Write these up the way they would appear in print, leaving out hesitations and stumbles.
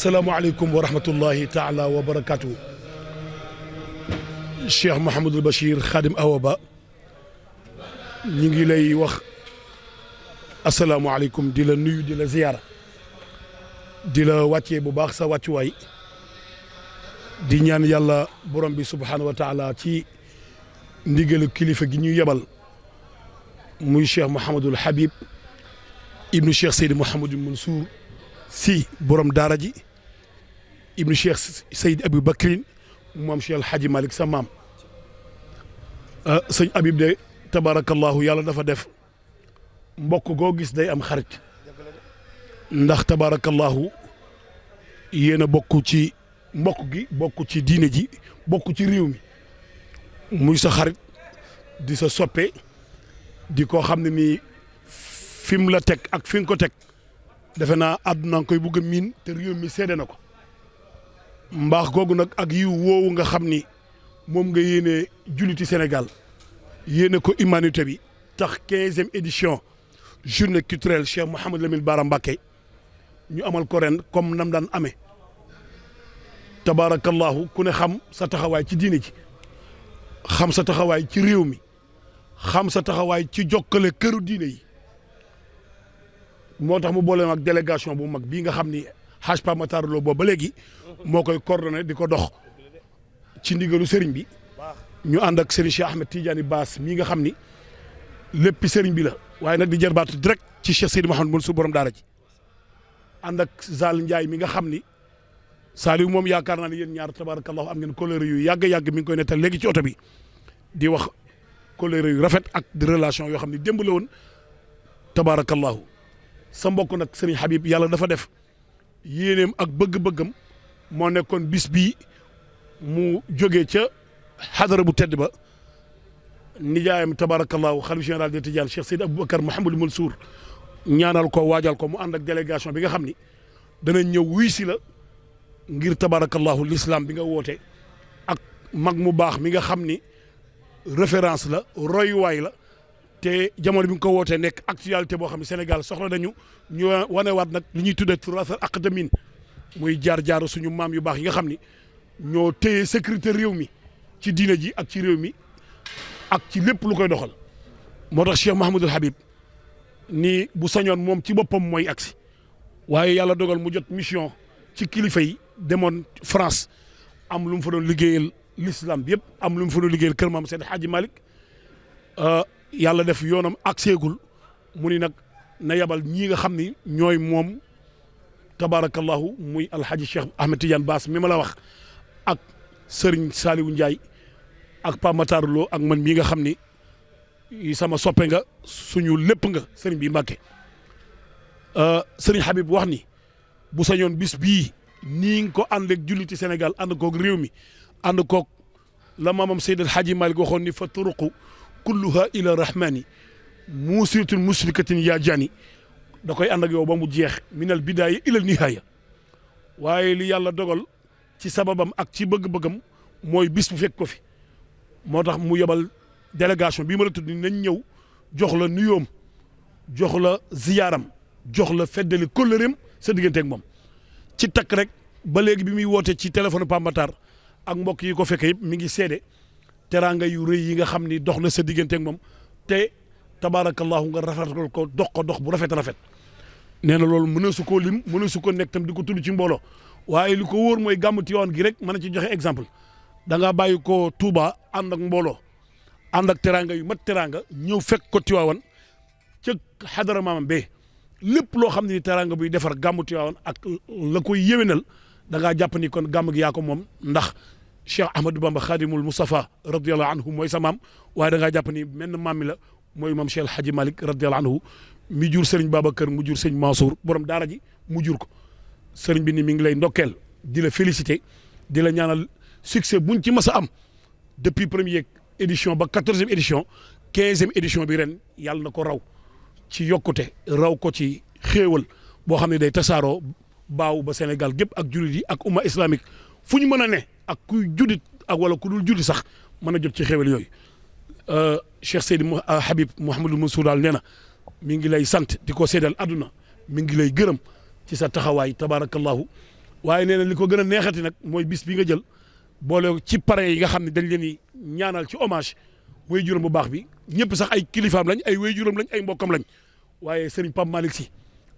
salaamaaleykum wa rahmatullahi taala wa barakaatu. Cheikh Mouhamadul Bachir Khadim Awa Ba ñu ngi lay wax asalaamualeykum di la nuyu di la ziyaara di la wàccee bu baax sa wàccuwaay di ñaan yàlla borom bi subhaanahu wa taala ci ndigalu kilifa gi ñu yebal muy Cheikh Mouhamadul Habib ibnu Cheikh Seydi Mouhamadul Mansour si borom daara ji ibnu Cheikh Seydi Abou Bakrin moom Cheikh El Hadji Malick sa maam sëñ Habib de tabarakallahu yàlla dafa def mbokk goo gis day am xarit ndax tabarakallahu yéen a bokk ci mbokk gi bokk ci diine ji bokk ci réew mi muy sa xarit di sa soppe di ko xam ne nii fi mu la teg ak fi nga ko teg defe naa àdduna nga koy bugg a miin te réew mi seede na ko mbaax googu nag ak yiw woowu nga xam ni moom nga yéene julliti Sénégal yéene ko humanité bi tax 15e édition journée culturelle Cheikh Mouhamadou Lamine Bara Mbacké ñu amal ko ren comme nam daan amee tabaarakallahu ku ne xam sa taxawaay ci diine ji xam sa taxawaay ci réew mi xam sa taxawaay ci jokkale këru diine yi moo tax mu boole ak délégation bu mag bii nga xam ni Hadj Pape Matar Lo boobu ba léegi moo koy coordonné di ko dox ci ndigalu sëriñ bi ñu ànd ak sëriñ Cheikh Ahmed Tidiane Bass mii nga xam ni léppi sëriñ bi la waaye nag di jarbaatu direct ci Cheikh Seydi Mouhamadou Mansour borom daara ji ànd ak Zal Ndiaye mi nga xam ni Saliou moom yaakaar naa ne yéen ñaar tabarakallahu am ngeen colère yu yàgg-yàgg mi ngi koy nettal léegi ci oto bi di wax colère yu rafet ak di relation yoo xam ne démb la woon tabarakallahu sa mbokk nag sëriñ Habib yàlla dafa def yéeneem ak bëgg-bëggam moo nekkoon bis bii mu jógee ca xadara bu tedd ba nijaayam tabarakallahu xalif général de Tidiane Cheikh Seydi Aboubacar Mouhamadou Mansour ñaanal ko waajal ko mu ànd ak délégation bi nga xam ni dana ñëw wuy si la ngir tabarakallahu l'islam bi nga woote ak mag mu baax mi nga xam ni référence la royuwaay la te jamono bi nga ko wootee nekk actualité boo xam ne Sénégal soxla nañu ñu wanewaat nag li ñuy tuddee turasal aqdamin muy jaar-jaaru suñu maam yu baax yi nga xam ni ñoo téye sécurité réew mi ci diina ji ak ci réew mi ak ci lépp lu koy doxal moo tax Cheikh Mouhamadul Habib ni bu sañoon moom ci boppam mooy agsi waaye yàlla dogal mu jot mission ci kilifa yi demoon France am lu mu fa doon liggéeyal l'islam bi yëpp am lu mu fa doon liggéeyal kër maam Seydi Hadji Malick yàlla def yoonam ak seegul mu ni nag na yabal ñii nga xam ni ñooy moom tabarakallahu muy alhaji Cheikh Ahmed Tidiane Bass mi ma la wax ak Serigne Saliou Ndiaye ak Pape Matar Lo ak man mii nga xam ni sama soppe nga suñu lépp nga Serigne bi Mbacké Serigne Habib wax ni bu sañoon bis bii nii nga ko ànd ak julliti Sénégal ànd koog réew mi ànd koog la maamam Seydi El Hadji Malick waxoon ni fa turuqu kulluha ila rahmani musiratun musrikatin yaa jani da koy ànd ak yow ba mu jeex minal bidaaya ilal nihaaya waaye li yàlla dogal ci sababam ak ci bëgg-bëggam mooy bis bu fekk ko fi moo tax mu yebal délégation bii ma la tudd nañ ñëw jox la nuyoom jox la ziyaaram jox la feddali kóllëreem sa digganteeg moom ci takk rek ba léegi bi muy woote ci téléphone Pape Matar ak mbokk yi ko fekke yëpp mi ngi seede teraanga yu rëy yi nga xam ni dox na sa digganteeg moom te tabaarakallahu nga rafetal ko dox bu rafet nee na loolu mën na su koo lim mën na su ko nekk tam di ko tudd ci mbooloo waaye li ko wóor mooy gàmmu Tiwaawan gi rek mën na ci joxe exemple da ngaa bàyyi ko Touba ànd ak mbooloo ànd ak teraanga yu mat teraanga ñëw fekk ko Tiwaawan ca xadara maamam bee lépp loo xam ne ni teraanga buy defar gàmmu Tiwaawan ak la koy yéwénal da ngaa jàpp ni kon gàmm gi yaa ko moom ndax Cheikh Ahmadou Bamba Khadimul Moustapha radiyallahu anhu mooy sa maam waaye da ngaa jàpp ni menn maam mi la mooy maam Cheikh El Hadji Malick radiyallahu anhu mi jur Serigne Babacar mu jur Serigne Mansour borom daara ji mu jur ko Serigne bi ni mi ngi lay ndokkeel di la féliciter di la ñaanal succès buñ ci mas a am depuis première édition ba 14e édition 15e édition bi ren yàlla na ko raw ci yokkute raw ko ci xéewal boo xam ne day tasaaroo baaw ba Sénégal gépp ak jullit yi ak umma islamique fu ñu mën a ne ak kuy juddit ak wala ku dul julli sax mën a jot ci xéewal yooyu Cheikh Seydi Habib Mouhamadou Mansour daal nee na mi ngi lay sant di ko seedal àdduna mi ngi lay gërëm ci sa taxawaay tabaarakallahu waaye nee na li ko gën a neexati nag mooy bis bi nga jël boole ci parrain yi nga xam ne dañ leen di ñaanal ci hommage way juróom bu baax bi ñëpp sax ay kilifaam lañ ay way juróom lañ ay mbokkam lañ waaye Serigne Pape Malick Sy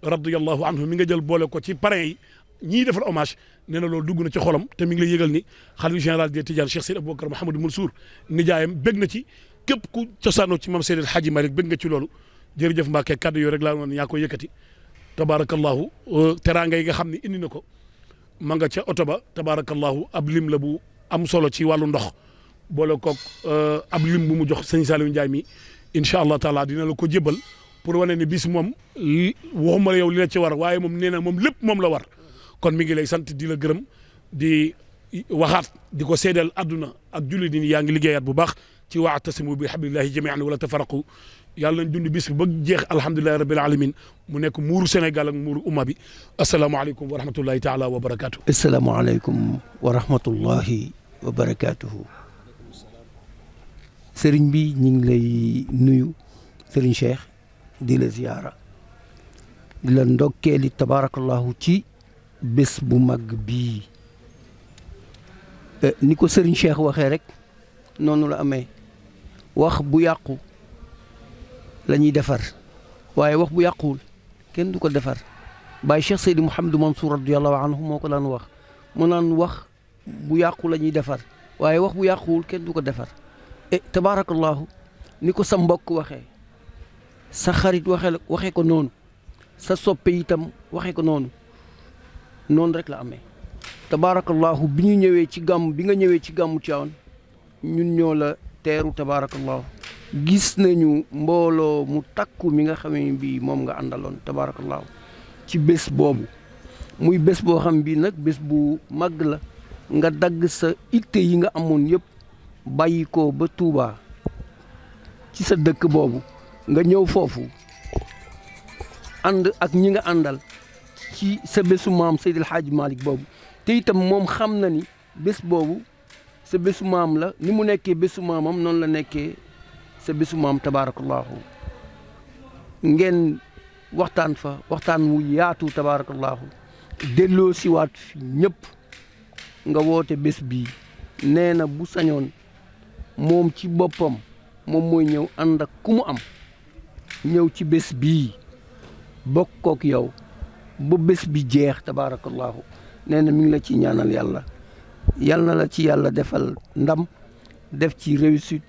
radiyallahu anhu mi nga jël boole ko ci parrain yi ñii defal hommage nee na loolu dugg na ci xolam te mi ngi lay yëgal ni xalifa général des Tidianes Cheikh Seydi Aboubacar Mouhamadou Mansour nijaayam bég na ci képp ku cosaanoo ci Mame Seydi El Hadji Malick bég nga ci loolu jërëjëf Mbacke kaddu yooyu rek laa noonu yaa ko yëkkati tabaarakallahu teraanga yi nga xam ne indi na ko ma nga ca oto ba tabaarakallahu ab lim la bu am solo ci wàllu ndox boole koog ab lim bu mu jox sëñ Saliou Ndiaye mi incha allah taala dina la ko jébbal pour wane ne bis moom waxuma la yow li la ci war waaye moom nee na moom lépp moom la war kon mi ngi lay sant di la gërëm di waxaat di ko seedeel àdduna ak julli di yaa ngi liggéeyaat bu baax ci wa'tasimu bi hablillahi jami'an wala tafarraqu yàlla nañ dund bis bi ba jeex alhamdulillahi rabbil alamin mu nekk muuru Sénégal ak muuru umma bi asalaamaaleykum wa rahmatullahi taala wa barakaatu. asalaamaaleykum wa rahmatullahi wa barakaatuhu. sëriñ bi ñu ngi lay nuyu sëriñ Cheikh di la ziyaara di la ndokkeeli tabaarakallahu ci bés bu mag bii ni ko sëriñ Cheikh waxee rek noonu la amee wax bu yàqu la ñuy defar waaye wax bu yàquwul kenn du ko defar Baay Cheikh Seydi Mouhamadou Mansour radiyallahu anhu moo ko daan wax mu naan wax bu yàqu la ñuy defar waaye wax bu yàquwul kenn du ko defar tabaarakallahu ni ko sa mbokk waxee sa xarit waxee ko noonu sa soppe itam waxee ko noonu rek la amee tabaarakallahu bi ñu ñëwee ci gàmm bi nga ñëwee ci gàmmu Tiwaawan ñun ñoo la teeru tabaarakallahu gis nañu mbooloo mu takku mi nga xam ne bii moom nga àndaloon tabaarakallahu ci bés boobu muy bés boo xam bii nag bés bu màgg la nga dagg sa itte yi nga amoon yëpp bàyyi ko ba Touba ci sa dëkk boobu nga ñëw foofu ànd ak ñi nga àndal ci sa bésu maam Seydi El Hadji Malick boobu te itam moom xam na ni bés boobu sa bésu maam la ni mu nekkee bésu maamam noonu la nekkee sa bésu maam tabaarakallahu ngeen waxtaan fa waxtaan wu yaatu tabaarakallahu delloo siwaat fi ñëpp nga woote bés bii nee na bu sañoon moom ci boppam moom mooy ñëw ànd ak ku mu am ñëw ci bés bii bokk kook yow ba bés bi jeex tabaarakallahu nee na mi ngi la ci ñaanal yàlla yal na la ci yàlla defal ndam def ci réussite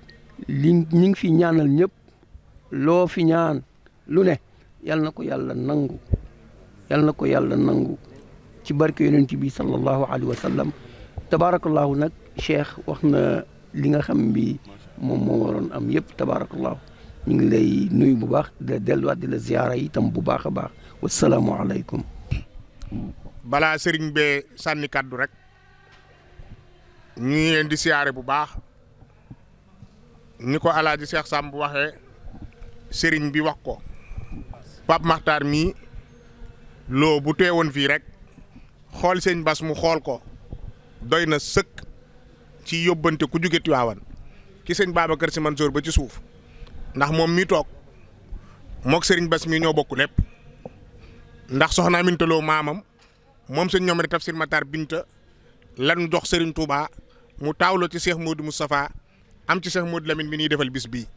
li ñi ngi fi ñaanal ñëpp loo fi ñaan lu ne yal na ko yàlla nangu yal na ko yàlla nangu ci barke yonent bi sallallahu alayhi wa sallam tabaarakallahu nag Cheikh wax na li nga xam bi moom moo waroon am yëpp tabaarakallahu ñu ngi lay nuyu bu baax di la delluwaat di la ziyaara itam bu baax a baax wasalaamu aleykum. balaa sëriñ bee sànni kàddu rek ñu ngi leen di siyaare bu baax ni ko alaaji Cheikh Samb waxee sëriñ bi wax ko Pape Makhtar mii loo bu teewoon fii rek xool sëñ Bass mu xool ko doy na sëkk ci yóbbante ku jóge Tiwaawan ki sëñ Babacar Sy Mansour ba ci suuf ndax moom mi toog mook sëriñ Bass mii ñoo bokk lépp ndax soxna Aminta Lo maamam moom sëñ ñoom rek Tafsir Matar Binta lan jox sëriñ Touba mu taawloo ci Cheikh Modou Moustapha am ci Cheikh Modou Lamine bi ñuy defal bis bii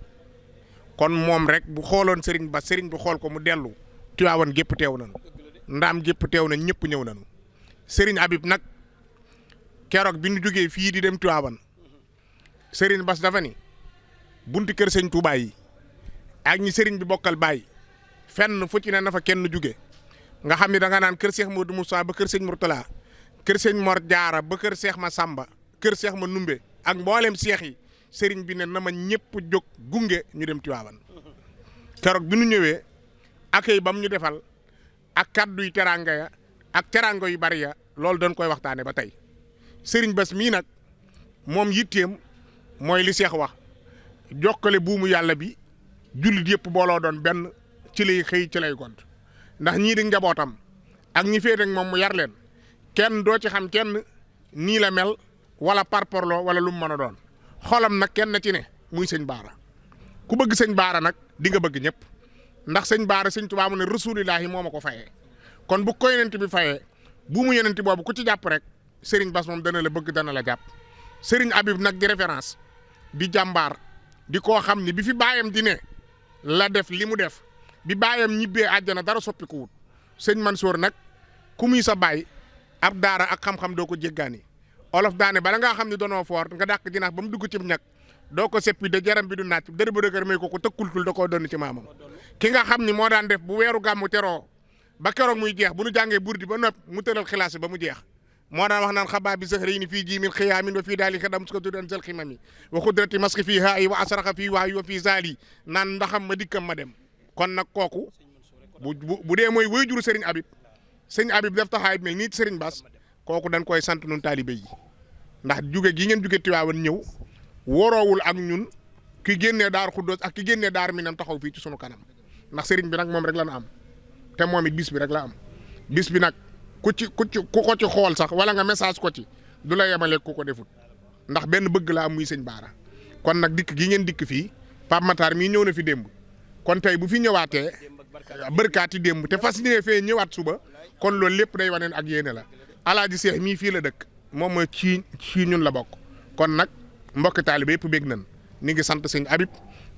kon moom rek bu xooloon sëriñ Bass sëriñ bi xool ko mu dellu Tiwaawan gépp teew nañu ndaam gépp teew nañ ñëpp ñëw nañu sëriñ Habib nag keroog bi ñu jógee fii di dem Tiwaawan sëriñ Bass dafa ni bunti kër sëñ Touba yi ak ñi sëriñ bi bokkal baay fenn fu ci ne na fa kenn jóge nga xam ne da nga naan kër Cheikh Modou Moussa ba kër sëñ Mourtala kër sëñ Mor Jaara ba kër Cheikh ma Samba kër Cheikh ma Numbe ak mboolem Cheikh yi sëriñ bi ne na ma ñëpp jóg gunge ñu dem Tiwaawan keroog bi ñu ñëwee accueil bam ñu defal ak kaddu yu teraanga ya ak teraanga yu bari ya loolu dañ koy waxtaane ba tey sëriñ Bass mii nag moom yitteem mooy li Cheikh wax jokkale buumu yàlla bi jullit yëpp booloo doon benn ci lay xëy ci lay gont ndax ñii di njabootam ak ñi féete ak moom mu yar leen kenn doo ci xam kenn nii la mel wala parparloo wala lu mu mën a doon xolam nag kenn ci ne muy sëñ Baara ku bëgg sëñ Baara nag di nga bëgg ñëpp ndax sëñ Baara sëñ Tuubaa mu ne rasuulillaahi moo ma ko fayee kon bu ko yonent bi fayee bu mu yonenti boobu ku ci jàpp rek Serigne Bass moom dana la bëgg dana la jàpp Serigne Habib nag di référence di jàmbaar di koo xam ni bi fi baayam di ne la def li mu def bi baayam ñibbee àjjana dara soppi ko wut sëñ Mansour nag ku muy sa baay ab daara ak xam-xam doo ko jéggaani olof daane bala ngaa xam ne doonoo foor nga dàq jinax ba mu dugg ci ñag doo ko seppi de jaram bi du naaj dër ba dëgër may ko tëkkultul da koo doon ci maamam ki nga xam ni moo daan def bu weeru gàmmu teroo ba keroog muy jeex bu nu jàngee burdi ba nopp mu tëral xilaas ba mu jeex moo daan wax naan xabaa bi zahri ni fii jimin xiyaamin wa fii daali xadam su ko tudan sel ximami wa xudrati maski fii haa yi wa asraxa fii waayi wa fii zaali naan ndaxam ma dikkam ma dem kon nag kooku bu dee mooy waajuru Serigne Habib sëñ Habib def taxaay mel nii Serigne Bass kooku dañ koy sant nun taalibe yi ndax juge gi ngeen juge Tiwaawan ñëw woroowul ak ñun ki génnee daar Xuddoos ak ki génnee daar Minam taxaw fii ci sunu kanam ndax Serigne bi nag moom rek la nu am te moom it bis bi rek la am bis bi nag ku ko ci xool sax wala nga message ko ci du la yemaleeg ku ko defut ndax benn bëgg la am muy sëñ Baara kon nag dikk gi ngeen dikk fii Pape Matar mii ñëw na fi démb kon tey bu fi ñëwaatee bërkaati démb te fas yéene fee ñëwaat suba kon loolu lépp day waneen ak yéene la Alaaji Seex mii fii la dëkk moom mooy ci ñun la bokk kon nag mbokki taalibe yëpp bég nañ ni ngi sant sëñ Habib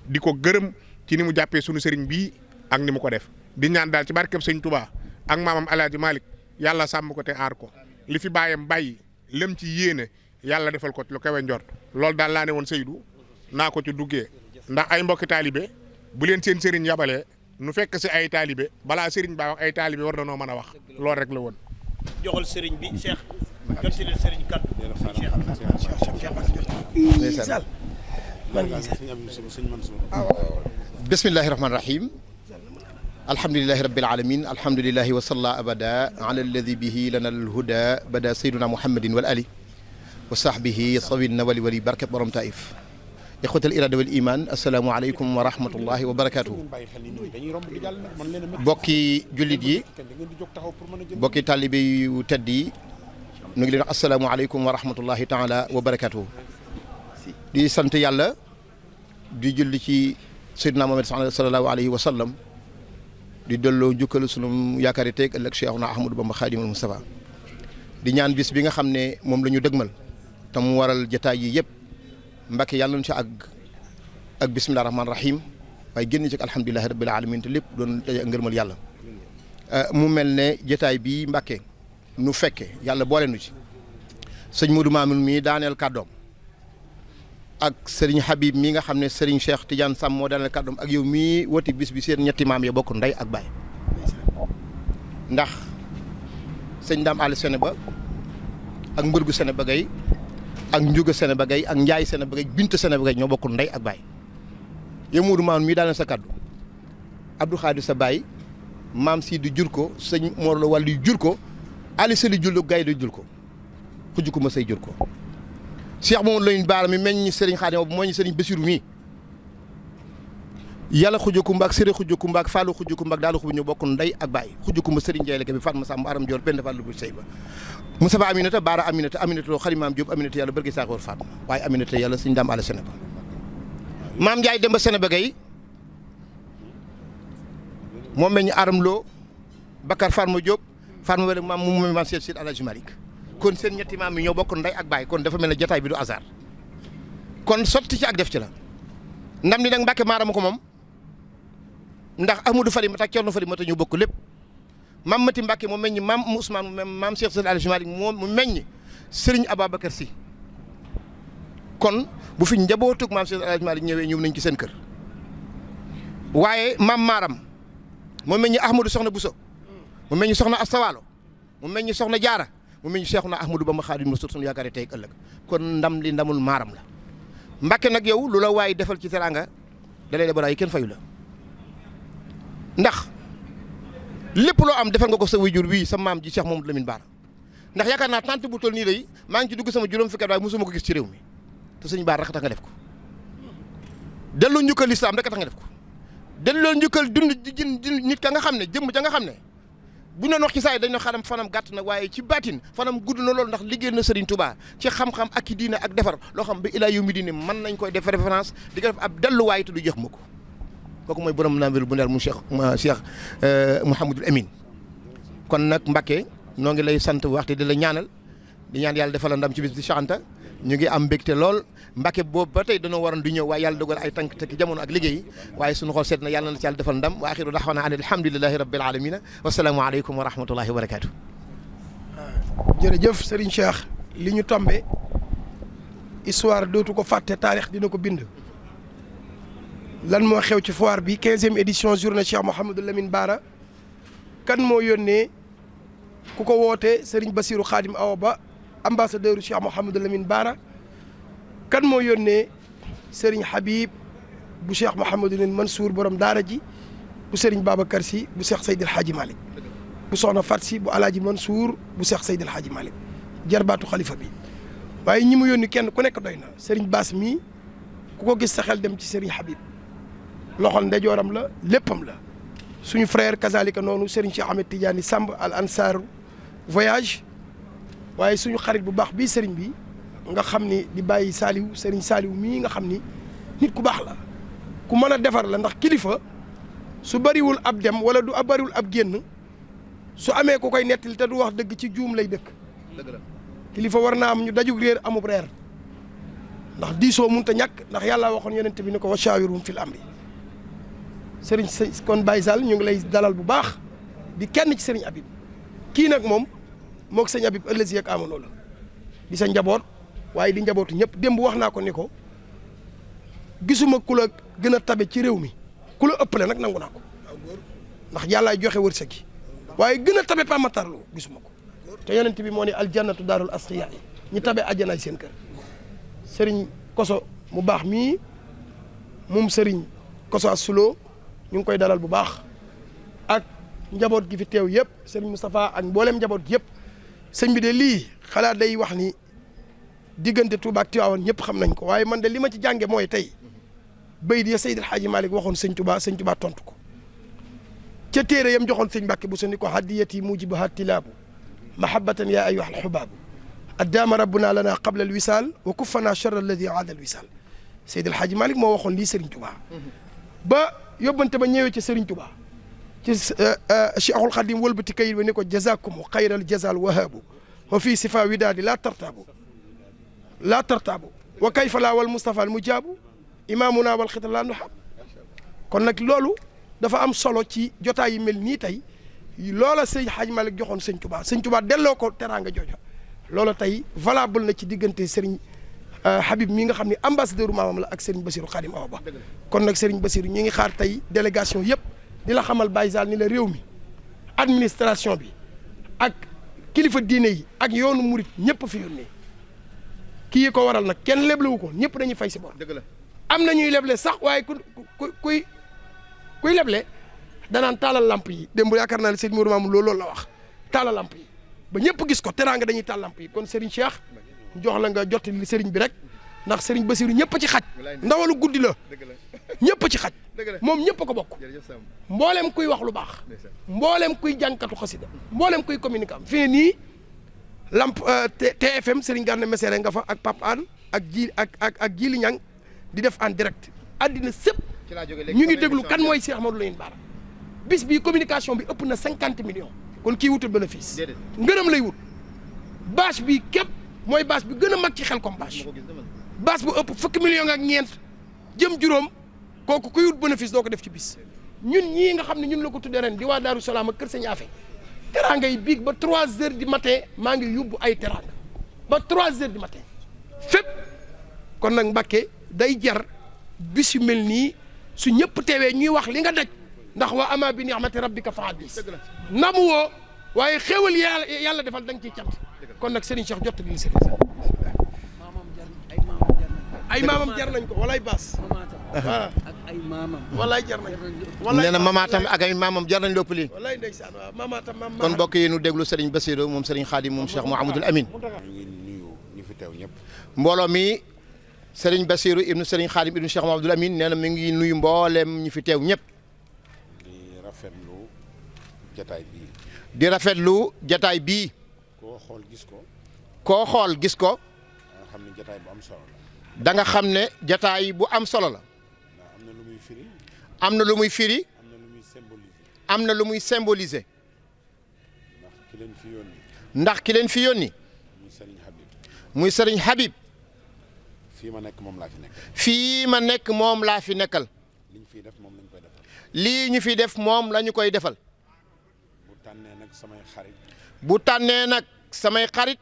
di ko gërëm ci ni mu jàppee sunu sëriñ bii ak ni mu ko def di ñaan daal ci barkeb sëñ Touba ak maamam Alaaji Malick yàlla sàmm ko te aar ko li fi bàyyam bàyyi lem ci yéene yàlla defal ko lu kawe njort loolu daal laa ne woon Seydou naa ko ci duggee ndax ay mbokki taalibe bu leen seen sëriñ yabalee nu fekk si ay taalibe balaa sëriñ baa wax ay taalibe war na noo mën a wax loolu rek la woon. joxal sëriñ bi Cheikh jot si leen sëriñ kat. bismillahi rahmaani rahim alhamdulilahi rabbil alamin alhamdulilahi wa salla abada ala alladi bihi lana alhuda bada sayyiduna muhammadin wal ali wa sahbihi sawin na wali barkat borom taif ixwatal irada wal iman assalaamu aleykum wa rahmatullahi wa barakatuhu bokki jullit yi bokki taalibe yu tedd yi nu ngi leen wax assalaamu aleykum wa rahmatullahi taala wa barakatuhu di sant yàlla di julli ci sayyidina Muhammad sallallahu alayhi wa sallam di delloo njukkal sunu yaakaari teeg ëllëg Cheikhuna Ahmadou Bamba Khadimul Mustafa di ñaan bis bi nga xam ne moom la ñu dëgmal te mu waral jataay yi yëpp Mbàkke yàlla nañu ci ak bisimilah rahmaani rahim waaye génn ci alhamdulilahi rabbil alamin te lépp doon daje ngërmal yàlla mu mel ne jataay bi Mbàkke nu fekke yàlla boole nu ci sëñ Modou Mamoun mii daaneel kàddoom ak Serigne Habib mii nga xam ne Serigne Cheikh Tidiane Sam moo daaneel kàddoom ak yow mii woti bis bi seen ñetti maam ya bokk ndey ak baay ndax sëñ Dame Aliou Sénéba ak mbërgu Sénéba gay ak njuga Sénéba gay ak njaay Sénéba gay bint Sénéba gay ñoo bokk ndey ak baay yow Modou Mamoun mii daaneel sa kàddu Abdou Khadir sa baay maam Sidi jur ko sëñ Mor la wàllu jur ko Ali Seli jul ko Gaynde jul ko xuj ko ma say jur ko Cheikh Mamadou Lamine Bara mi meññ Serigne Khadim moo ñu Serigne Bassirou mii yàlla xuj kumba ak Séré xuj kumba ak Fallou xuj kumba ak daal xuj ñu bokk ndey ak baay xuj kumba Serigne Ndiaye la bi Fatma Samb Aram Dior Penda Fallou bu sey ba Moussa Aminata Bara Aminata Aminata loo Xarimaam Diop Aminata yàlla bërgi saako war Fatma waaye Aminata yàlla suñu daam àll Sénéba maam Ndiaye Demba Sénéba gay moom meññ Aram Lo Bakar Farma Diop Farma wala maam mu maam Seyd Alhaji Malick kon seen ñetti maam yi ñoo bokk ndey ak baay kon dafa mel ne jotaay bi du hasard kon sotti ci ak def ci la ndam li nag Mbàkke maarama ko moom ndax Amadou Farimata ak Cerno Farimata ñoo bokk lépp maam Mati Mbàkke mu meññ maam Ousmane maam Cheikh Seyd Alhaji Malick moom mu meññ Serigne Ababacar Sy kon bu fi njabootug maam Cheikh Alhaji Malick ñëwee ñëw nañ ci seen kër waaye maam Maaram mu meññ Ahmadou Soxna Bousso mu meññ Soxna Astawalo mu meññ Soxna Jaara mu meññ Cheikhuna Ahmadou Bamba Khadimou Rassoul sunu yaakaar tey ëllëg kon ndam li ndamul maaram la Mbàkke nag yow lu la waay defal ci teranga dalay de baraay kenn fayu la ndax lépp loo am defal nga ko sa wayjur bii sa maam ji Cheikh Mamadou Lamine Bara ndax yaakaar naa tant bu toll nii day maa ngi ci dugg sama juróom fukki at waaye mosuma ko gis ci réew mi te sëñ Bara rek tax nga def ko delloo njukkal lislaam rek tax nga def ko delloo njukkal dund nit ka nga xam ne jëmm ja nga xam ne bu ñu doon wax ci saa yi dañ ne xanam fanam gàtt na waaye ci baatin fanam gudd na loolu ndax liggéey na Serigne Touba ci xam-xam ak ci diine ak defar loo xam ba ilaa yu mi diine mën nañ koy def référence di ko def ab delluwaay te du jox ma ko kooku mooy borom naamelu bu ndeel mu Cheikh Mouhamadul Amin kon nag Mbàkke noo ngi lay sant waxtu di la ñaanal di ñaan yàlla defal la ndam ci bis di Cheikh Anta ñu ngi am mbégte lool Mbàkke boobu ba tey dañoo waroon di ñëw waaye yàlla dogal ay tànk tekki jamono ak liggéey waaye suñu xool seet na yàlla na ci yàlla defal ndam wa axiru daxwana an alhamdulillahi rabbil alamina wasalaamu aleykum wa rahmatullahi wa barakatuh. jërëjëf Serigne Cheikh li ñu tombe histoire dootu ko fàtte taarix dina ko bind lan moo xew ci foire bi 15e édition journée Cheikh Mouhamadou Lamine Bara kan moo yónnee ku ko woote Serigne Bassirou Khadim Awa Ba ambassadeur u Cheikh Mouhamadou Lamine Bara kan moo yónnee Serigne Habib bu Cheikh Mouhamadou Lamine Mansour borom daara ji bu Serigne Babacar Sy bu Cheikh Seydil Hadji Malick bu Soxna Fat Sy bu Alaaji Mansour bu Cheikh Seydil Hadji Malick jarbaatu xalifa bi waaye ñi mu yónni kenn ku nekk doy na Serigne Bass mii ku ko gis sa xel dem ci Serigne Habib loxol ndeyjooram la léppam la suñu frère kazalika noonu Serigne Cheikh Ahmed Tidiane Samb al ansar voyage waaye suñu xarit bu baax bii Serigne bi nga xam ni di bàyyi Saliou Serigne Saliou mii nga xam ni nit ku baax la ku mën a defar la ndax kilifa su bariwul ab dem wala du bariwul ab génn su amee ku koy nettali te du wax dëgg ci juum lay dëkk kilifa war naa am ñu dajug réer amub reer ndax diisoo munta ñàkk ndax yàlla waxoon yonent bi ni ko wa shaawirum fil amri sëriñ kon Baye Sall ñu ngi lay dalal bu baax di kenn ci sëriñ Habib kii nag moom moo ko sëriñ Habib ëllëg ak amono la di sa njaboot waaye di njabootu ñëpp démb wax naa ko ni ko gisuma ku la gën a tabe ci réew mi ku la ëppale nag nangu naa ko ndax yàllaay joxe wërsëg yi waaye gën a tabe Pape Matar Lo gisuma ko te yonent bi moo ne aljannatu daarul asqiyaa yi ñi tabe àjjanaay seen kër sëriñ Koso mu baax mii moom sëriñ Koso Asulo ñu ngi koy dalal bu baax ak njaboot gi fi teew yëpp sëriñ Moustapha ak mboolem njaboot gi yëpp sëñ bi de lii xalaat day wax ni diggante Touba ak Tivaouane ñëpp xam nañ ko waaye man de li ma ci jànge mooy tey bayit ya Seydil Hadji Malick waxoon sëñ Touba tontu ko ca téere yam joxoon sëñ Mbàkke bu sa ni ko hadiyati mujibaha tilaabu mahabbatan ya ayyuha alxubaabu addaama rabbuna lana qabla alwisal wa kuffana charra alladi aada alwisal Seydil Hadji Malick moo waxoon lii Serigne Touba ba yóbbante ba ñëwee ci Serigne Touba ci Cheikhul Khadim wëlbati kayit ba ni ko jazakumu xayral jazal wahaabu wa fii sifa widaadi laa tartaabu wa kayfa laa wal Mustafa al mujaabu imaamuna wal xital laa nuhab kon nag loolu dafa am solo ci jotaay yi mel nii tey loola sëñ Hadji Malick joxoon sëñ Touba delloo ko teraanga jooja loola tey valable na ci diggante Serigne Habib mi nga xam ne ambassadeur maamam la ak Serigne Bassirou Khadim Awa Ba kon nag Serigne Bassirou ñi ngi xaar tey délégation yëpp di la xamal Baye Sall ni la réew mi administration bi ak kilifa diine yi ak yoonu murit ñëpp fi yónnee kii yi ko waral nag kenn leblewu ko ñëpp dañuy fay si bor. dëgg la am na ñuy leble sax waaye kuy leble danaan taalal lamp yi démb yaakaar naa ne sëñ Mourou Mamoun loolu la wax taalal lamp yi ba ñëpp gis ko teraanga dañuy taal lamp yi kon Serigne Cheikh jox la nga jottali Serigne bi rek ndax Serigne Bassirou ñëpp ci xaj ndawalu guddi la ñëpp ci xaj moom ñëpp ko bokk mboolem kuy wax lu baax mboolem kuy jànkatu xasida mboolem kuy communiquer am fii nii lamp TFM Serigne Gana Messere nga fa ak Pape Anne ak Jili Ñang di def en direct àddina sëpp ñu ngi déglu kan mooy Cheikh Ahmadou Lamine Bara bis bi communication bi ëpp na 50 millions kon kii wutul bénéfice ngërëm lay wut bâche bi képp mooy bâche bi gën a mag ci Xelcom bâche bu ëpp fukki millions ak ñeent jëm juróom kooku kuy wut bénéfice doo ko def ci bis ñun ñii nga xam ne ñun la ko tuddee ren di waa Daaru Salaam ak Kër Sëñ Afe teraanga yi biig ba 3 heures du matin maa ngi yóbbu ay teraanga ba 3 heures du matin fépp kon nag Mbàkke day jar bis yu mel nii su ñëpp teewee ñuy wax li nga daj ndax wa ama bi ni'mati rabbika fa haddis namu woo waaye xéewal yàlla defal da nga ciy cant kon nag Serigne Cheikh jot li Serigne ay maamam jar nañ ko walay baas ak ay maamam walay jar nañ nee na mamaatam ak ay maamam jar nañ lépp lii walay ndeysaan waaw mamaatam maam kon mbokk yi nu déglu Serigne Bassirou moom Serigne Khadim moom Cheikh Mouhamadoul Amine ngi nuyu ñu fi teew ñëpp mbooloo mi Serigne Bassirou ibnu Serigne Khadim ibnu Cheikh Mouhamadoul Amine nee na mi ngi nuyu mbooleem ñu fi teew ñëpp di rafetlu jataay bii di rafetlu jataay bii koo xool gis ko nga xam ne jataay bu am solo la da nga xam ne jataay bu am solo la ndax am na lu muy firi am na lu muy firi am na lu muy symboliser am na lu muy symboliser ndax leen fi yónni. ndax ki leen fi yónni. muy Serigne Habib. muy Serigne Habib. fii ma nekk moom laa fi nekk. fii ma nekk moom laa fi nekkal. liñ fiy def moom lañ koy defal. lii ñu fi def moom la ñu koy defal. bu tànnee nag samay xarit. bu tànnee nag samay xarit.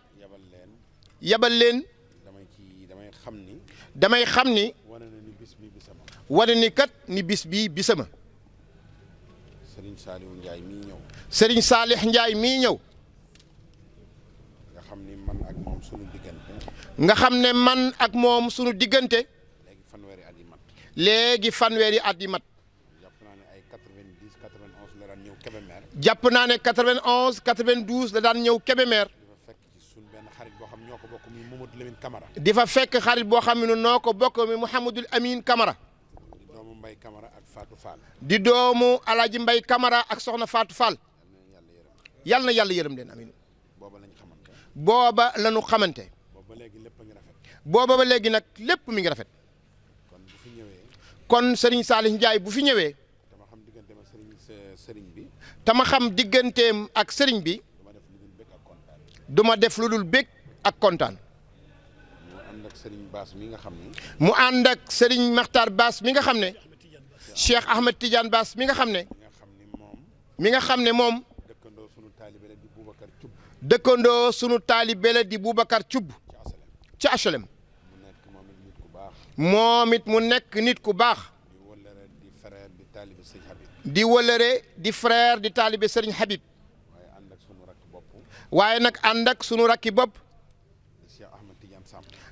yabal leen. damay xam ni. damay xam ni. wane na ni bis bi bisama. wane ni kat ni bis bii bisama. Serigne Saliou Ndiaye mii ñëw. Serigne Salih Ndiaye mii ñëw. nga xam ni man ak moom sunu diggante. nga xam ne man ak moom sunu diggante. léegi fanweeri at yi mat. léegi fanweeri at yi mat. jàpp naa ne ay 90 91 la daan ñëw Kébémer. jàpp naa ne 91 92 la daan ñëw Kébémer. di fa fekk xarit boo xam ne noo ko bokk mi Mouhamadul Amin Camara. di doomu Mbay Camara ak Fatou Fall. di doomu Alaaji Mbay Camara ak soxna Fatou Fall. yal na yàlla yërëm leen amin. booba lañ xamante. booba la ñu xamante. booba léegi lépp a ngi rafet. booba ba léegi nag lépp mi ngi rafet. kon bu fi ñëwee. kon Serigne Salih Ndiaye bu fi ñëwee. dama xam digganteem ak Serigne bi. tama xam digganteem ak Serigne bi. duma def lu dul bég ak kontaan. mu ànd ak Serigne Bass mi nga xam ni. mu ànd ak Serigne Makhtar Bass mi nga xam ne. Cheikh Ahmed Tidiane Bass mi nga xam ne. mi nga xam ne moom. dëkkandoo sunu taalibe la di Boubacar Thioub. dëkkandoo sunu taalibe la di Boubacar Thioub. ci HLM. moom it mu nekk nit ku baax. di wëllëre di frère di taalibe Serigne Habib. waaye nag ànd ak sunu rakki bopp.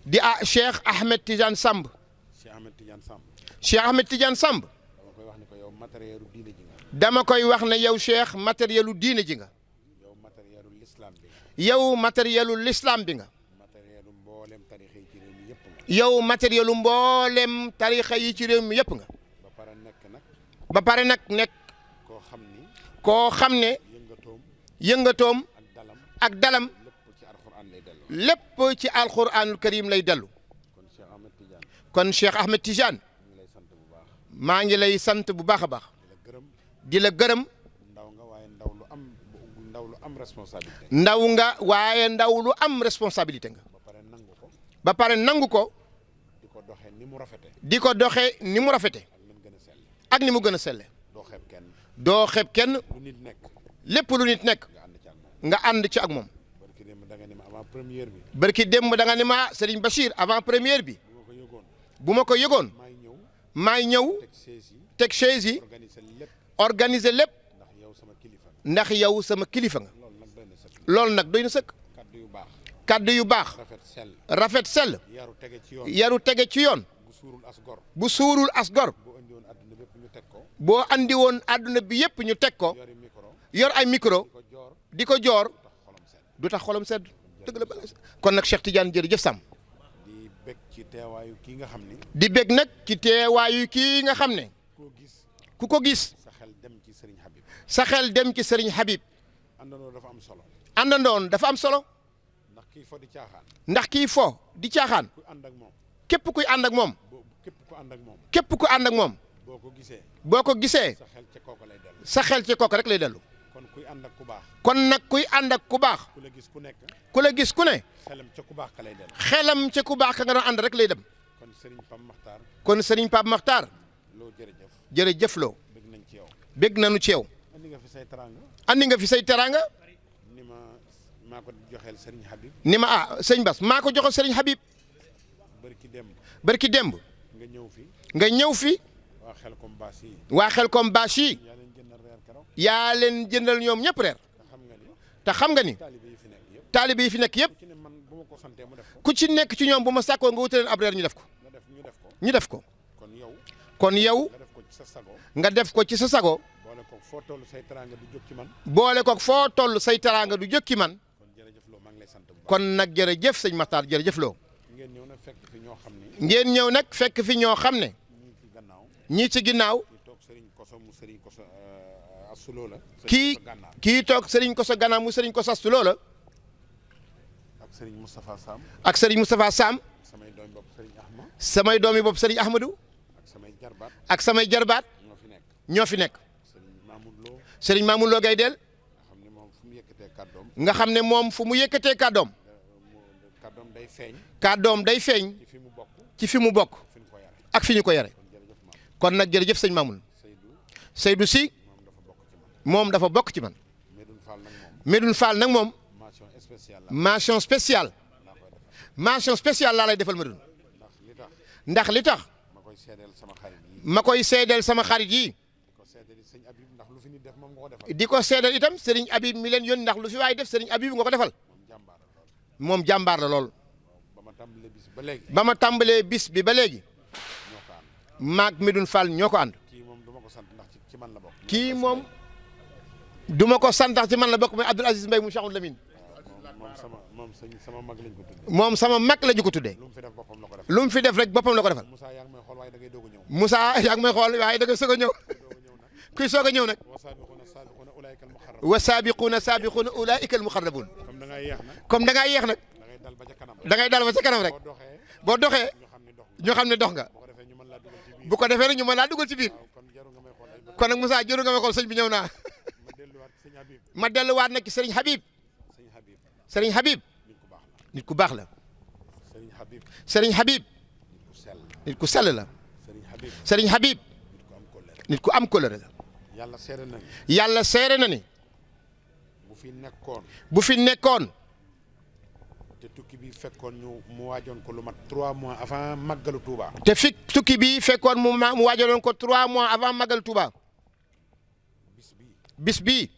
di Cheikh Ahmed Tidiane Samb. Cheikh Ahmed Tidiane Samb. dama koy wax ne yow Cheikh matérielu diine ji nga. yow matérielu l'islam bi nga. yow matérielu mboolem tarixa yi ci réew mi yëpp nga. ba pare nag nekk. koo xam ne. yëngatoom. ak dalam. lépp ci alquranul karim lay dellu. kon Cheikh Ahmed Tidiane. maa ngi lay sant bu baax a baax. di la gërëm. ndaw nga waaye ndaw lu am responsabilité nga. ba pare nangu ko. di ko doxee ni mu rafete ak ni mu gën a selle. doo xeeb kenn. lépp lu nit nekk. nga ànd ci ak moom. barki démb da nga ne ma Serigne Bachir avant première bi. bu ma ko yëgoon. maay ñëw. teg chaise yi. organiser lépp. ndax yow sama kilifa nga. loolu nag doy na sëkk. kaddu yu baax. rafet sell. yaru tege ci yoon. bu suurul as gor. boo andi woon àdduna bi yëpp ñu teg ko. yor ay micro. di ko joor. du tax xolam sedd dëgg la kon nag Cheikh Tidiane jërëjëf Sam. di bég ci teewaayu kii nga xam ne. di bég nag ci teewaayu kii nga xam ne. ku ko gis. sa xel dem ci Serigne Habib. sa xel dem ci Serigne Habib. àndandoo dafa am solo. àndandoon dafa am solo. ndax kii fo di caaxaan. ndax kii fo di caaxaan. ku ànd ak moom. képp kuy ànd ak moom. képp ku ànd ak moom. képp ku ànd ak moom. boo ko gisee. boo ko gisee. sa xel ca kooku lay dellu. sa xel ci kooku rek lay dellu. kon kuy ànd ak ku baax. kon nag kuy ànd ak ku baax. ku la gis ku nekk. ku la gis ku ne. xelam ca ku baax ka lay dellu. xelam ca ku baax ka nga doon ànd rek lay dem. kon Serigne Pape Makhtar. kon Serigne Pape Makhtar. loo jërëjëf. jërëjëf loo. bég nañ ci yow. bég nañu ci yow. andi nga fi say teraanga. andi nga fi say teraanga. ni maa ko joxeel Serigne Habib. ni ma sëñ Bass maa ko joxo Serigne Habib. barki démb. barki démb. nga ñëw fi. nga ñëw fi. waa Xelkom baas yi. waa Xelkom baas yi. yaa leen jëndal reer keroog. yaa leen jëndal ñoom ñëpp reer. te xam nga ni. taalibe yi fi nekk yëpp. ku ci nekk ci ñoom bu ma sàkkoo nga wutaleen ab reer ñu def ko. ñu def ko. kon yow. nga def ko ci sa sago. boole ko foo toll say teraanga du jóg ci man. boole ko foo toll say teraanga du jóg ci man. kon nag jërëjëf sëñ Makhtar jërëjëf loo. ngeen ñëw nag fekk fi ñoo xam ne. ngeen ñëw nag fekk fi ñoo xam ne. ñii ci ginnaaw. kii toog Serigne Koso gannaaw mu Serigne Koso astu loola. ak Serigne Moustapha Sam. ak Serigne Moustapha Sam. samay doomi bopp Serigne Ahmad. samay doomi bopp Serigne Ahmadou. ak samay jarbaat. ak samay jarbaat. ñoo fi nekk. ñoo fi nekk. Serigne Mamoud Lo. Serigne Mamoud Lo Gaydel. nga xam ne moom fu mu yëkkatee kàddoom nga xam ne moom fu mu yëkkatee kàddoom kàddoom day feeñ kàddoom day feeñ ci fi mu bokk ci fi mu bokk fi ñu ko yare ak fi ñu ko yare kon nag jërëjëf sëñ Mamoun Seydou Sy moom dafa bokk ci man Medoune Fall nag moom mention spéciale mention spéciale laa lay defal Medoune ndax li tax ma koy seedeel sama xarit yi di ko seedeel itam Serigne Habib mi leen yónni ndax lu fi waay def Serigne Habib nga ko defal moom jàmbaar la lool ba ma tàmbalee bis bi ba léegi maag Medoune Fall ñoo ko ànd kii moom duma ko sant ndax ci man la bokk mais Abdoul Aziz Mbaye mu Cheikh Lamine moom sama mag la ñu ko tuddee lu mu fi def rek boppam la ko defal Moussa yaa ngi may xool waaye da nga soog a ñëw kuy soog a ñëw nag wa saabiquuna saabiquuna ulaa'ika al muqarrabuun comme da ngaa yéex nag da ngay dal ba ca kanam rek boo doxee ñu xam ne dox nga bu ko defee rek ñu mën laa dugal ci biir kon nag Moussa jëru nga may xool sëñ bi ñëw naa ma delluwaat nag ci Serigne Habib Serigne Habib nit ku baax la Serigne Habib nit ku sell la Serigne Habib nit ku am kóllëre la yàlla seere na ni bu fi nekkoon te tukki bi fekkoon mu waajoon ko lu mat 3 mois avant màggalu Touba. te tukki bi fekkoon mu waajaloon ko 3 mois avant màggalu Touba bis bii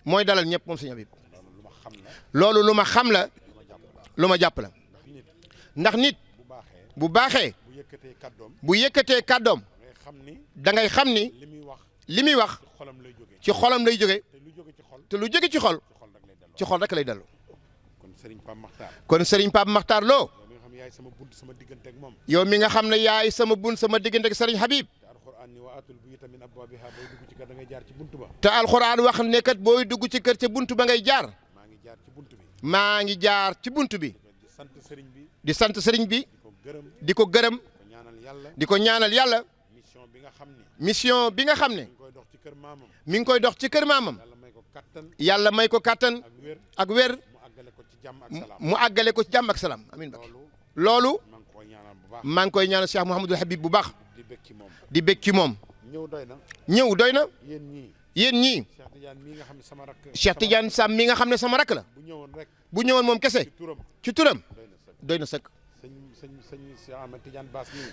mooy dalal ñëpp moom sëñ Habib loolu lu ma xam la lu ma jàpp la ndax nit bu baaxee bu yëkkatee kàddoom da ngay xam ni li muy wax ci xolam lay jóge te lu jóge ci xol rek lay dellu kon Serigne Pape Makhtar Lo yow mi nga xam ne yaay sama bunt sama diggante ak Serigne Habib te alxuraan wax ne kat booy dugg ci kër ca buntu ba ngay jaar maa ngi jaar ci buntu bi di sant Serigne bi di ko gërëm di ko ñaanal yàlla mission bi nga xam ne mi ngi koy dox ci kër maamam yàlla may ko kattan ak wér mu àggale ko ci jàmm ak salaam amiin Mbakke loolu maa ngi koy ñaanal Cheikh Mouhamadul Habib bu baax di bég ci moom ñëw doy na yéen ñii Cheikh Tidiane Sam mi nga xam ne sama rakk la bu ñëwoon moom kese ci turam doy na sëkk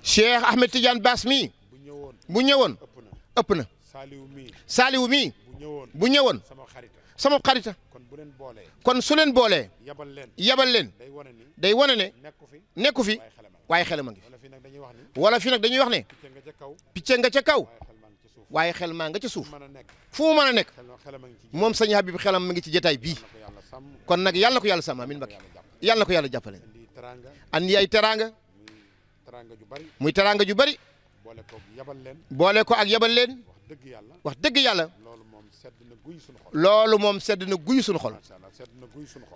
Cheikh Ahmed Tidiane Bass mi bu ñëwoon ëpp na Saliou mi bu ñëwoon sama xarita kon su leen boolee yabal leen day wane ne nekku fi waaye xelam a ngi wala fi nag dañuy wax ne picc nga ca kaw waaye xel maa nga ca suuf fu mu mën a nekk moom sëñ Habib xelam ma ngi ci jotaay bii kon nag yàlla na ko yàlla sàmm amiin Mbakke yàlla na ko yàlla jàppale andi ay teraanga muy teraanga ju bari boole ko ak yabal leen wax dëgg yàlla loolu moom sedd na guy suñu xol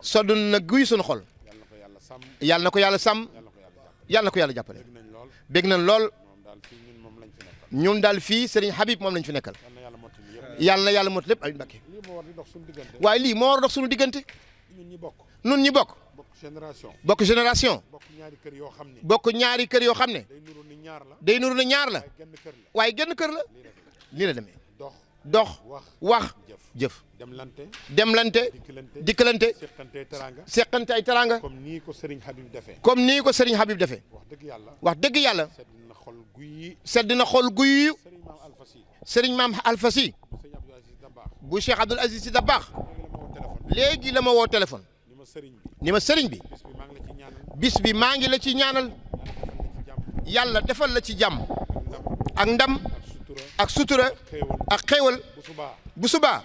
sedd na guy suñu xol yàlla na ko yàlla sàmm yàlla na ko yàlla jàppale bég nañ lool ñun daal fii Serigne Habib moom lañ fi nekkal yàlla na yàlla mot lépp ay Mbakke waaye lii moo war a dox suñu diggante nun ñi bokk bokk génération bokk ñaari kër yoo xam ne day nuru na ñaar la waaye genn kër la nii la demee dox wax jëf demlante dikkalante seqante ay teraanga comme nii ko Serigne Habib defee wax dëgg yàlla sedd na xol guy Serigne Maam Alfasi bu Cheikh Abdoul Aziz Sy Dabakh léegi la ma woo téléphone ni ma Serigne bi bis bi maa ngi la ci ñaanal yàlla defal la ci jàmm ak ndam ak sutura ak xéewal bu subaa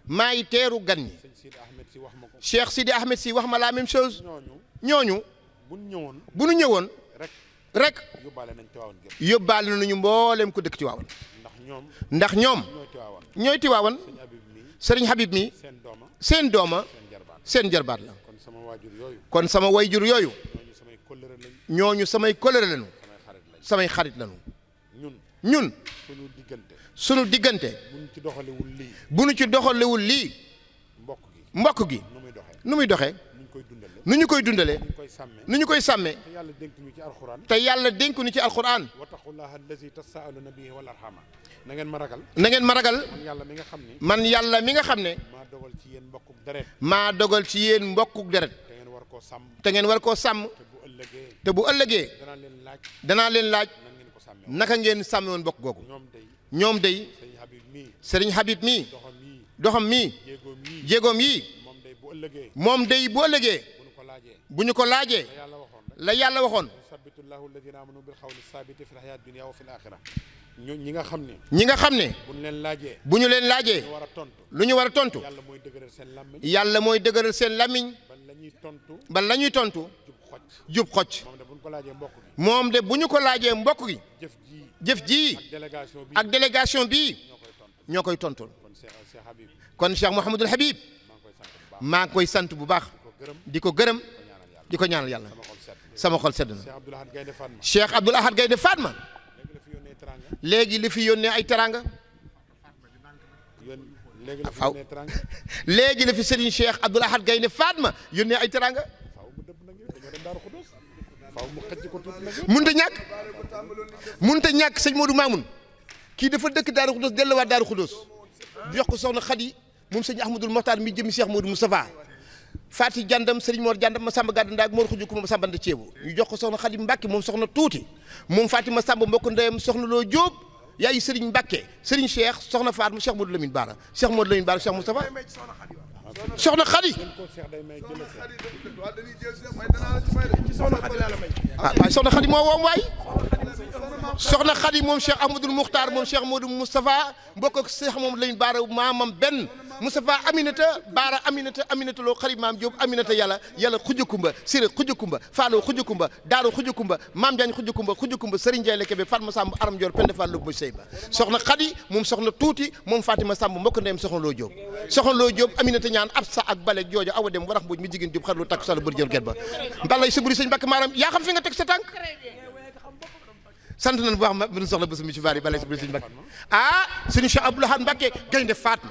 maay teeru gan ñi Cheikh Sidi Ahmed Sy wax ma la même chose ñooñu bu nu ñëwoon rek yóbbaale nañu mboolem ko dëkk Tiwaawan ndax ñoom ñooy Tiwaawan Serigne Habib mi seen dooma seen jarbaat la kon sama wayjur yooyu ñooñu samay kóllëre lañu samay xarit lañu ñun sunu diggante bu nu ci doxalewul lii mbokk gi nu muy doxee nu muy doxee nu ñu koy dundale nu ñu koy dundalee nu ñu koy sàmmee nu ñu koy sàmmee te yàlla dénk ñu ci alxuraan te yàlla dénku ni ci alquran wattaqullaha allazi tasaaluna bihi wal arhama na ngeen ma ragal na ngeen ma ragal man yàlla mi nga xam ni man yàlla mi nga xam ne maa dogal ci yéen mbokkuk deret maa dogal ci yéen mbokkuk deret te ngeen war koo sàmm te ngeen war koo sàmm te bu ëllëgee te bu ëllëgee danaa leen laaj danaa leen laaj nan ngeen ko sàmmee naka ngeen sàmme woon mbokk googu ñoom day ñoom day sëñ Habib mii sëriñ Habib mii doxam mii doxam mii jéegoom mii jéegoom yii moom day bu ëllëgee moom day bu ëllëgee bu ñu ko laajee bu ñu ko laajee la yàlla waxoon rek la yàlla waxoon yusabbitu llahu alladina amanu bil xawli sabiti fi l hayat dunia wa fi l axira ñi nga xam ne ñi nga xam ne bu ñu leen laajee bu ñu leen laajee ñu war a tontu lu ñu war a tontu yàlla mooy dëgëral seen làmmiñ yàlla mooy dëgëral seen lamiñ ban la ñuy tontu ba la ñuy tontu jub xocc jub xocc moom de bu ñu ko laajee mbokk gi moom de bu ñu ko laajee mbokk gi jëf ji jëf ji ak délégation bi ak délégation bii ñoo koy tontu ñoo koy tontul kon Cheikh Habib kon Cheikh Mouhamadul Habib maa ngi koy sant bu baax maa ngi koy sant bu baax ko gërëm di ko gërëm ko ñaanal yàlla di ko ñaanal yàlla sama xol sedd sama xol sedd na Cheikh Abdoul Ahad Gaynde Fatma Cheikh Abdoul Ahad Gaynde Fatma léegi la fi yónnee teranga léegi li fi yónnee ay teranga léegi la fi Faw. yónnee teranga léegi la fi Serigne Cheikh Abdoul Ahad Gaynde Fatma yónnee ay teranga faaw mu dëpp nag dañoo dem Daaru Xudus faaw mu xëcc ko tuuti nag munta ñàkk munta ñàkk sëñ Modou Mamoun kii dafa dëkk Daaru Xudus delluwaat Daaru Xudus jox ko soxna Khady moom sëñ Ahmadul Mokhtar mi jëmi Cheikh Modou Moustapha Fati Jandam Serigne Mor Jandam ma Samba Gadda Ndaak Mor Xuju ko ma Samba Nda Ceebu ñu jox ko soxna Khady Mbacke moom soxna tuuti moom Fatima Samba mbokk ndeyam soxna Loo Jóob yaayu Serigne Mbacke Serigne Cheikh soxna Faat Cheikh Modou Lamine Bara Cheikh Modou Lamine Bara Cheikh Moustapha soxna Khady ah waaye soxna Khady moo woom waay soxna Khady moom Cheikh Ahmadoul Moukhtar moom Cheikh Modou Moustapha mbokk ak Cheikh moom Lamine Bara maamam benn Moustapha Aminata Bara Aminata loo xarit maam Diop Aminata yàlla xujukumba Siré xujukumba Fallo xujukumba Daaro xujukumba maam Diagne xujukumba Serigne Ndiaye Lekebe Fatma Samb Aram Dior Penda Fall Lobo Seyba soxna Khady moom soxna tuuti moom Fatima Samb mbokk ndeyam soxna Loo Diop Aminata ñaan Absa ak Balek joojo awa dem warax mbooj mi jigéen Diop xarlu takk sala bër jër get ba mbalay suburi sëñ Mbàkke maaram yaa xam fi nga teg sa tànk sant nañu bu baax ma mën soxla bés mi ci bari balay suburi sëñ Mbàkke ah sëñ Cheikh Abdoul Ahad Mbàkke Gaynde Fatma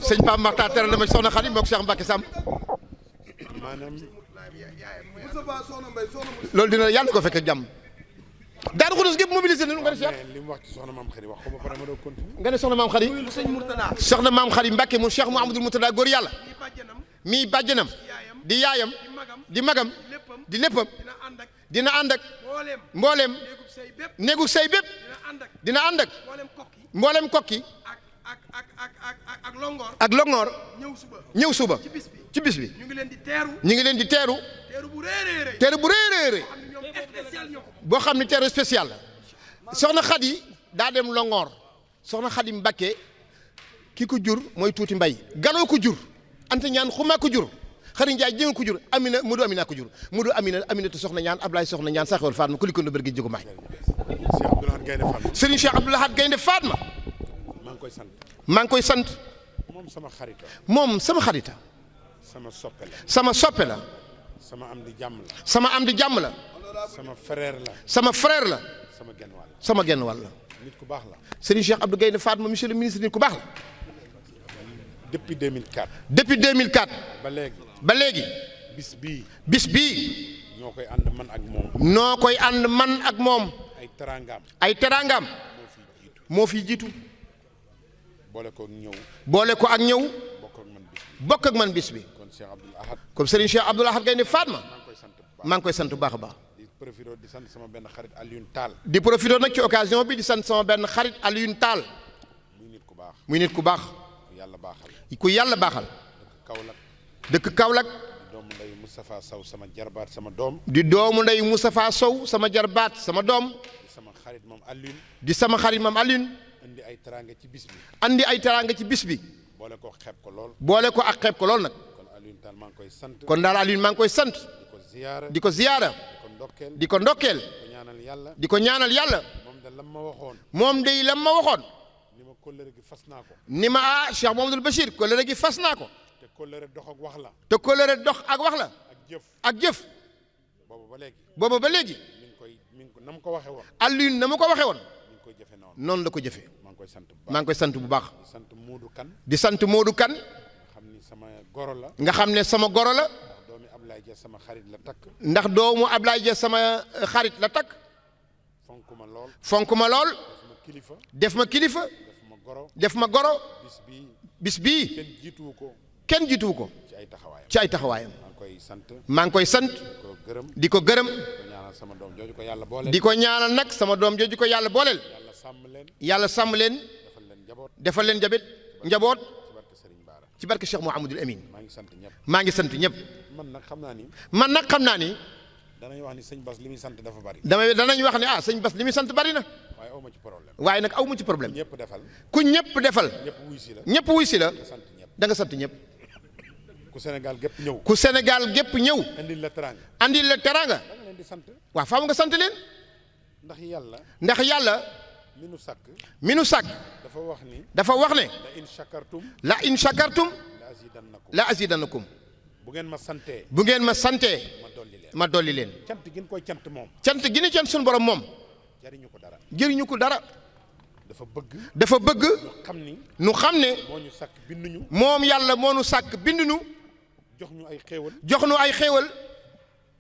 sëñ Pape Makhtar teral na ma soxna Khady mook Cheikh Mbacke Samb loolu dina yàlla ko fekk ak jàmm Daaru Xudoos gépp mobilisé nañu nga ne Cheikh li mu wax ci soxna maam Khady wax ko ba pare ma doon continuer nga ne soxna maam Khady soxna maam Khady Mbacke mu Cheikh Mouhamadoul Mourtada góor yàlla mii bàjjanam di yaayam di magam di léppam dina ànd ak mbooleem néegu sëy bépp dina ànd ak mboolem kokki ak longoor ñëw suba ci bis bi ñu ngi leen di teeru teeru bu réeréeré boo xam ne teeru spécial la soxna Khady daa dem longoor soxna Khady Mbacke ki ko jur mooy tuuti mbay galoo ko jur anta ñaan xumaa ko jur Khady Ndiaye jénga ko jur Amina Modou Amina ko jur Modou Aminata soxna ñaan Ablaye soxna ñaan saxewal Fatma ku li ko no bërgi jógu maay Serigne Cheikh Abdoul Ahad Gaynde Fatma maa ngi koy sant maa ngi koy sant moom sama xarita moom sama xarita sama soppe la sama soppe la sama am di jàmm la sama am di jàmm la sama frère la sama frère la sama genn wàll sama genn wàll la nit ku baax la Serigne Cheikh Abdou Gaynde Fatma monsieur le ministre nit ku baax la depuis 2004 depuis 2004 ba léegi bis bii ñoo koy ànd man ak moom noo koy ànd man ak moom ay teraangaam moo fi jiitu boole ko ak ñëw bokk ak man bis bi kon Cheikh Abdoul Ahad comme Serigne Cheikh Abdoul Ahad Gaynde Fatma maa ngi koy sant bu baax a baax di profité di sant sama benn xarit Alioune Tall di profité nag ci occasion bi di sant sama benn xarit Alioune Tall muy nit ku baax ku yàlla baaxal dëkk Kaolack doomu nday Moustapha Sow sama jarbaat sama doom di doomu nday Moustapha Sow sama jarbaat sama doom di sama xarit moom Alioune di sama xarit moom Alioune andi ay teraanga ci bis bi boole ko ak xeeb ko lool nag kon Alioune Tall maa ngi koy sant kon daal Alioune maa ngi koy sant di ko ziyaara di ko ndokkeel di ko ñaanal yàlla moom de lam ma waxoon ni ma kóllëre gi fas naa ko ni ma Cheikh Mouhamadoul Bachir kóllëre gi fas naa ko te kóllëre dox ak wax la te kóllëre dox ak wax la ak jëf booba ba léegi mi ngi koy na mu ko waxee woon Alioune na ma ko waxee woon noonu la ko jëfee maa ngi koy sant bu baax. di sant Modou Kane. di sant Modou Kane. nga xam ni sama goro la. nga xam ne sama goro la. ndax doomi Ablaye Dia sama xarit la takk. ndax doomu Ablaye Dia sama xarit la takk. fonk ma lool. fonk ma lool. def ma kilifa. def ma kilifa. def ma goro. def ma goro. bis bii. bis bii. kenn jiituwu ko. kenn jiituwu ko. ci ay taxawaayam. ci ay taxawaayam. maa ngi koy sant. maa ngi koy sant. di ko gërëm. di ko gërëm. di ko ñaanal sama doom jooju ko yàlla booleel. di ko ñaanal nag sama doom jooju ko yàlla booleel. yàlla sàmm leen. yàlla sàmm leen. defal leen njaboot. defal leen njaboot. ci barke Serigne Bara. ci barke Cheikh Mouhamadoul Amine. maa ngi sant ñëpp. maa ngi sant ñëpp. man nag xam naa ni. man nag xam naa ni. danañ wax ni sëñ Bass li muy sant dafa bari. danañ wax ne sëñ Bass li muy sant bari na. waaye aw ma ci problème. waaye nag aw ma ci problème. ñëpp defal. ku ñëpp defal. ñëpp wuy si la. ñëpp wuy si la. nga sant ñëpp. da nga sant ñëpp. ku Sénégal gépp ñëw. ku Sénégal gépp ñëw. andil la teraanga. andil la teraanga. da nga leen di sant. waaw faaw nga sant leen. ndax yàlla. ndax yàlla. mi nu sàkk. mi nu sàkk. dafa wax ni. dafa wax ne. la in shakartum. la in shakartum. la azidannakum. la azidannakum. bu ngeen ma santee. bu ngeen ma santee. ma dolli leen. ma dolli leen. cant gi ñu koy cant moom. cant gi ni cant suñu borom moom. jariñu ko dara. jëriñu ko dara. dafa bëgg. dafa bëgg. ñu xam ni. nu xam ne. moo ñu sàkk binduñu. moom yàlla moo nu sàkk binduñu. jox ñu ay xéewal. jox nu ay xéewal.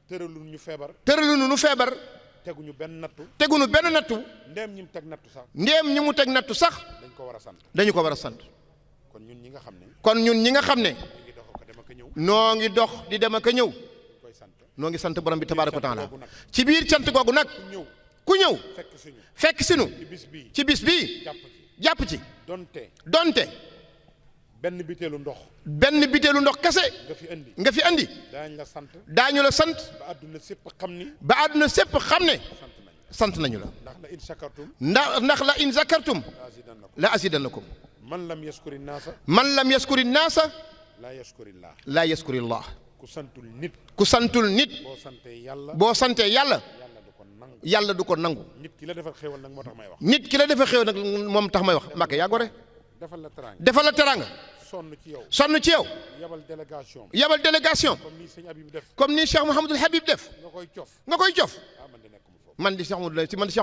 tëralul ñu feebar. tëralu nu feebar. teguñu benn nattu. tegunu benn nattu. ndéem ñi mu teg nattu sax. ndéem ñi mu teg nattu sax. dañ ko war a sant. dañu ko war a sant. kon ñun ñi nga xam ne. kon ñun ñi nga xam ne. ñu ngi dox ko dem ak a ñëw. noo ngi dox di dem ak a ñëw. ñu koy sant. noo ngi sant borom bi tabaaraka wa taala. googu nag. ci biir cant googu nag. ku ñëw. ku ñëw. fekk suñu. fekk sinu. ci bis bii. ci bis bii. jàpp ci. jàpp ci. donte. benn biteelu ndox. benn biteelu ndox kese. nga fi indi. nga fi andi. daañ la sant. daañu la sant. ba àdduna sépp xam ni. ba àdduna sépp xam ne. sant nañ. sant nañu la. ndax la in shakartum. ndax la in zakartum. azidannakum. la azidannakum. man lam yaskuri naasa. man lam yaskuri naasa. laa yaskurillah. laa yaskuri llah. ku santul nit. ku santul nit. boo santee yàlla. boo santee yàlla. yàlla du ko nangu. yàlla du ko nangu. nit ki la defal xéewal nag moo tax may wax. nit ki la defee xew nag moom tax may wax Mbàkke yaa gore. defal la teraanga. defal la teraanga. sonn ci yow. sonn ci yow. yabal délégation. yabal délégation. comme ni sëñ Habib def. comme ni Cheikh Mouhamadul Habib def. nga koy cof. nga koy cof. ah man de nekkuma foofu. man di Cheikh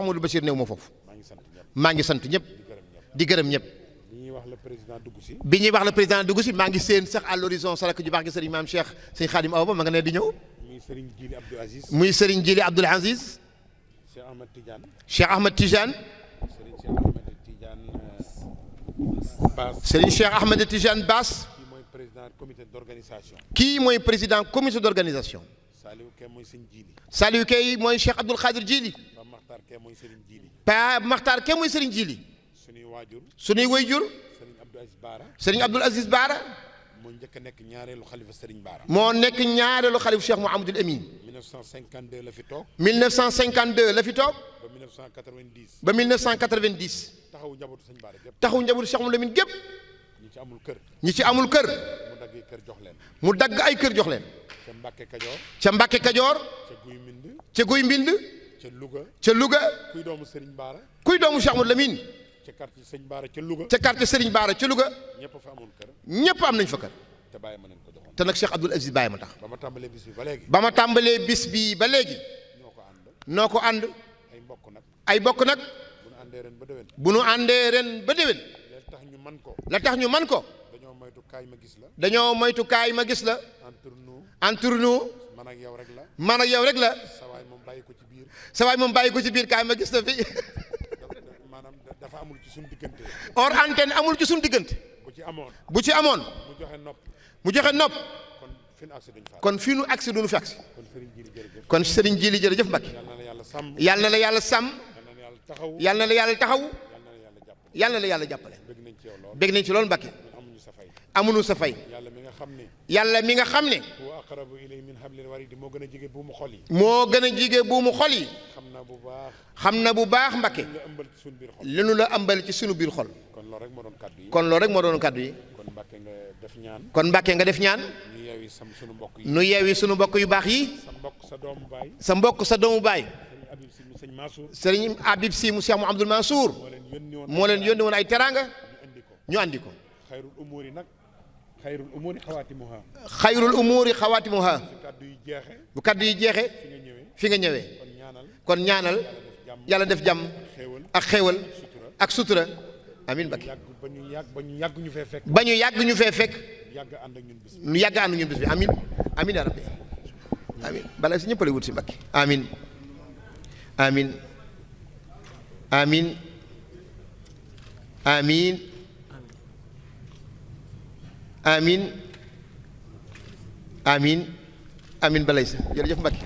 Mouhamadou Bachir néew ma foofu. maa ngi sant ñëpp. maa ngi sant ñëpp. di gërëm ñëpp. di gërëm ñëpp. li ñuy wax le président dugg si. bi ñuy wax le président dugg si maa ngi seen sax à l'horizon sarak ju baax gi sëriñ maam Cheikh sëñ Khadim Awa Ba ma nga ne di ñëw. muy Serigne Djili Abdou Aziz. muy sëriñ Djili Abdoul Aziz. Cheikh Ahmed Tidiane. Cheikh Ahmed Tidiane. Serigne Cheikh Ahmed Tidiane Bass. sëriñ Cheikh Ahmed Tidiane Bass. kii mooy président comité d'organisation. kii mooy président comité d'organisation. Saliou Kay mooy sëñ Djili. Saliou Kay mooy Cheikh Abdoul Khadir Djili. Pape Makhtar Kay mooy Serigne Djili. Pape Makhtar Kay mooy sëriñ Djili. suñuy waajur. suñuy wayjur. Serigne Abdou Aziz Baara. sëriñ Abdoul Aziz Baara. moo njëkk a nekk ñaareelu xalifa Serigne Baara. moo nekk ñaareelu xalif Cheikh Mouhamadoul Amine. 1952 la fi toog. 1952 la fi toog. ba 1990. ba 1990. taxawu njabootu sëñ Baara gépp. taxaw njabootu Cheikh Mouhamadoul Amine gépp. ñi ci amul kër. ñi ci amul kër. mu daggee kër jox leen. mu dagg ay kër jox leen. ca Mbàkke Kajoor. ca Mbàkke Kajoor. ca Guy Mbind. ca Guy Mbind. ca Louga. ca Louga. kuy doomu Serigne Baara. kuy doomu Cheikh Mouhamadoul Amine. ca quartier sëñ Baara ca Louga. ca quartier Serigne Baara ca Louga. ñëpp fa amoon kër. ñëpp am nañ fa kër. te bàyyi ma leen ko joxoon. te nag Cheikh Abdoul Aziz Baye ma tax. ba ma tàmbalee bis bi ba léegi. ba ma tàmbalee bis bi ba léegi. ñoo ko ànd. noo ko ànd. ay mbokk nag. ay bokk nag. bu nu àndee ren ba déwén. bu nu àndee ren ba déwén. leen tax ñu man ko. la tax ñu man ko. dañoo moytu kaay ma gis la. dañoo moytu kaay ma gis la. entre nous. entre nous. man ak yow rek la. man ak yow rek la. sawaay moom bàyyi ko ci biir. sa waay moom bàyyi ko ci biir kaay ma gis la fi. maanaam dafa amul ci suñu diggante. hors antenne amul ci suñu diggante. bu ci amoon. bu ci amoon. mu joxe nopp. mu joxe nopp. kon fin agsi duñ fa. kon fii nu agsi du nu fi agsi. kon Serigne Djili jërëjëf. kon Serigne Djili jërëjëf Mbacke. yal na la yàlla sàmm. yàlla na la yàlla sàmm. yal na la yàlla taxaw. yàlla na la yàlla taxaw. yal na la yàlla jàppale. yàlla na la yàlla jàppale. bëgg nañ ci yow lool. bég nañ ci loolu Mbacke. ñun amuñu sa fay. amuñu sa fay. yàlla mi nga xam ne. yàlla mi nga xam ne. huwa aqrabu ilay min hablil waridi moo gën a jege buumu xol yi. moo gën a jige buumu xol yi. xam na bu baax. xam na bu baax Mbacke. la ëmbal ci suñu biir xol. li nu la ëmbal ci sunu biir xol. kon loolu rek moo doon kaddu yi. kon loolu rek moo doon kaddu yi. kon Mbacke nga def ñaan. kon Mbacke nga def ñaan. ñu yeewi sunu mbokk yi. nu yeewi sunu mbokk yu baax yi. sa mbokk sa doomu baay. sa mbokk sa doomu baay. sëñ Mansour. Serigne Habib Sy mu Cheikh Mouhamadoul Mansour. moo leen yónni woon ay teraanga. ñu andi ko. xayrul umuri nag. xayrul umuri xawaatimuha. xayrul umuri xawaatimuha. bu kaddu yi jeexe. bu kaddu yi jeexe. fi nga ñëwee. kon ñaanal. kon ñaanal. yàlla def jàmm. ak xéewal. ak sutura. amiin Mbakke ba ñu yàgg ñu fee fekk. ba ñu yàgg ñu fee fekk yàgg ànd ak ñun bis bi. ñu yàgg ànd ñun bis bi amiin amiin yaa rabbi amiin balaa si ñëpp lay wut si Mbakke amiin amiin amiin amiin amiin amiin amiin balay sa jërëjëf Mbakke